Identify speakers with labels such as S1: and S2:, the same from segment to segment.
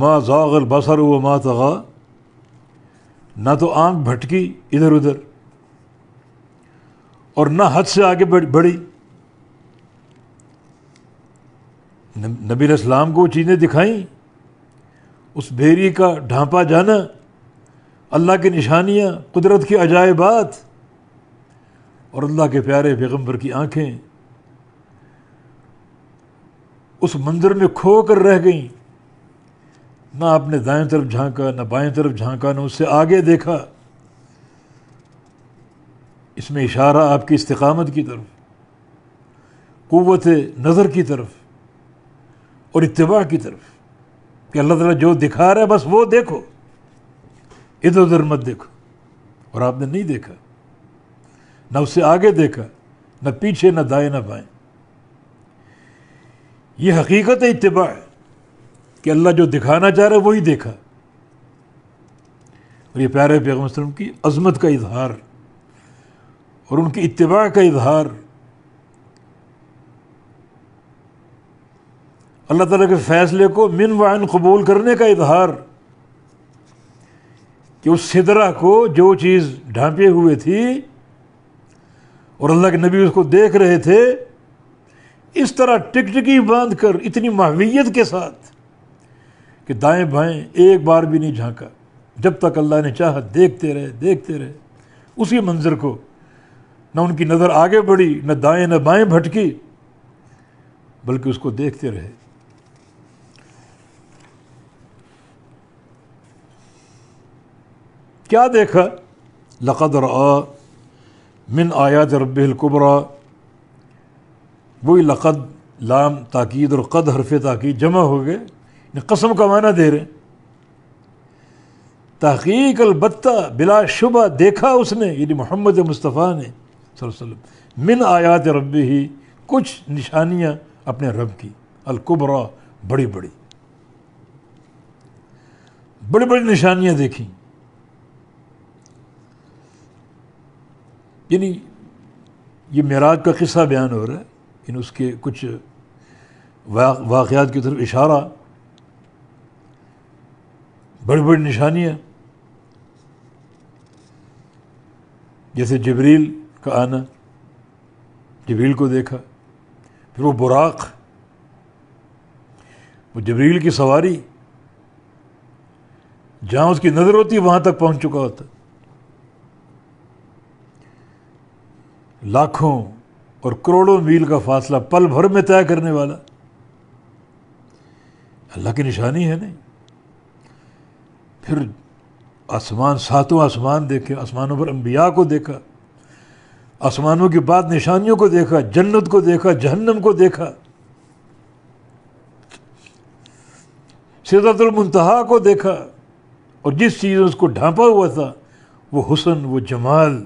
S1: ما زاغ البصر وما طغى، نہ تو آنکھ بھٹکی ادھر ادھر اور نہ حد سے آگے بڑھی۔ نبی علیہ السلام کو وہ چیزیں دکھائیں، اس بھیری کا ڈھانپا جانا، اللہ کی نشانیاں، قدرت کی عجائبات، اور اللہ کے پیارے پیغمبر کی آنکھیں اس منظر میں کھو کر رہ گئیں، نہ آپ نے دائیں طرف جھانکا نہ بائیں طرف جھانکا، نہ اس سے آگے دیکھا۔ اس میں اشارہ آپ کی استقامت کی طرف، قوت نظر کی طرف اور اتباع کی طرف، کہ اللہ تعالیٰ جو دکھا رہا ہے بس وہ دیکھو، ادھر ادھر مت دیکھو۔ اور آپ نے نہیں دیکھا، نہ اس سے آگے دیکھا، نہ پیچھے، نہ دائیں نہ بائیں۔ یہ حقیقت اتباع ہے کہ اللہ جو دکھانا چاہ رہا ہے وہی دیکھا۔ اور یہ پیارے پیغمبر صلی اللہ علیہ وسلم کی عظمت کا اظہار اور ان کی اتباع کا اظہار، اللہ تعالیٰ کے فیصلے کو من وعن قبول کرنے کا اظہار، کہ اس سدرہ کو جو چیز ڈھانپے ہوئے تھی اور اللہ کے نبی اس کو دیکھ رہے تھے، اس طرح ٹکٹکی باندھ کر اتنی محویت کے ساتھ کہ دائیں بائیں ایک بار بھی نہیں جھانکا، جب تک اللہ نے چاہا دیکھتے رہے اسی منظر کو۔ نہ ان کی نظر آگے بڑھی، نہ دائیں نہ بائیں بھٹکی، بلکہ اس کو دیکھتے رہے۔ کیا دیکھا؟ لقد رأى من آیات ربہ الکبریٰ، وہی لقد، لام تاکید اور قد حرف تاکید جمع ہو گئے، قسم کا معنی دے رہے ہیں۔ تحقیق البتہ بلا شبہ دیکھا اس نے، یعنی محمد مصطفیٰ نے صلی اللہ علیہ وسلم، من آیات ربہ، کچھ نشانیاں اپنے رب کی، الکبریٰ، بڑی بڑی نشانیاں دیکھیں۔ یعنی یہ معراج کا قصہ بیان ہو رہا ہے، یعنی اس کے کچھ واقعات کی طرف اشارہ، بڑی نشانیاں، جیسے جبریل کا آنا، جبریل کو دیکھا، پھر وہ براق، وہ جبریل کی سواری، جہاں اس کی نظر ہوتی وہاں تک پہنچ چکا ہوتا، لاکھوں اور کروڑوں میل کا فاصلہ پل بھر میں طے کرنے والا، اللہ کی نشانی ہے نہیں۔ پھر آسمان، ساتوں آسمان دیکھے، آسمانوں پر انبیاء کو دیکھا، آسمانوں کے بعد نشانیوں کو دیکھا، جنت کو دیکھا، جہنم کو دیکھا، سدرۃ المنتہا کو دیکھا، اور جس چیز نے اس کو ڈھانپا ہوا تھا، وہ حسن، وہ جمال،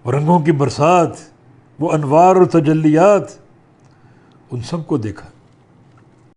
S1: وہ رنگوں کی برسات، وہ انوار اور تجلیات، ان سب کو دیکھا۔